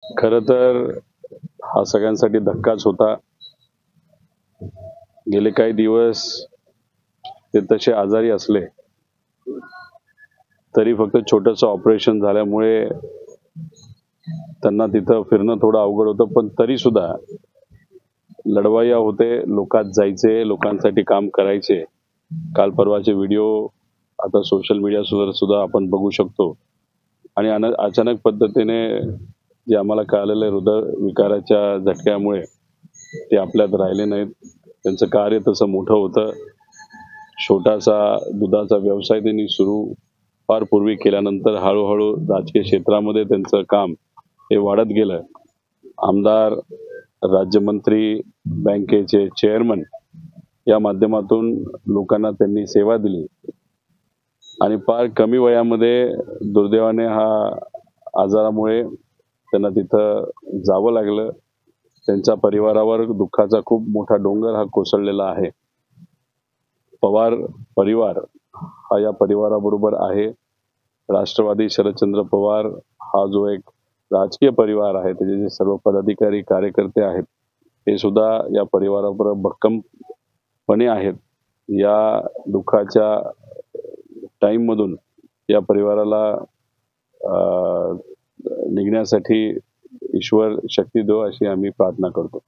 खरं तर हा सगळ्यांसाठी धक्काच होता. गेले काही दिवस ते तसे आजारी असले तरी फक्त छोटंसं ऑपरेशन झाल्यामुळे त्यांना तिथं फिरणं थोडं अवघड होतं, पण तरी सुद्धा लढवय्या होते, लोकात जायचे, लोकांसाठी काम करायचे. काल परवाचे व्हिडिओ आता सोशल मीडियावर सुद्धा आपण बघू शकतो. आणि अचानक पद्धतीने जे आम्हाला कळालेलं हृदयविकाराच्या झटक्यामुळे ते आपल्यात राहिले नाहीत. त्यांचं कार्य तसं मोठं होतं. छोटासा दुधाचा व्यवसाय त्यांनी सुरू फार पूर्वी केल्यानंतर हळूहळू राजकीय क्षेत्रामध्ये त्यांचं काम हे वाढत गेलं. आमदार, राज्यमंत्री, बँकेचे चेअरमन या माध्यमातून लोकांना त्यांनी सेवा दिली आणि फार कमी वयामध्ये दुर्दैवाने हा आजारामुळे त्यांना तिथं जावं लागलं. त्यांच्या परिवारावर दुःखाचा खूप मोठा डोंगर हा कोसळलेला आहे. पवार परिवार हा या परिवाराबरोबर आहे. राष्ट्रवादी शरदचंद्र पवार हा जो एक राजकीय परिवार आहे, त्याचे जे सर्व पदाधिकारी कार्यकर्ते आहेत ते सुद्धा या परिवाराबरोबर भक्कमपणे आहेत. या दुःखाच्या टाईममधून या परिवाराला निघण्यासाठी ईश्वर शक्ती देवो अशी आम्ही प्रार्थना करतो.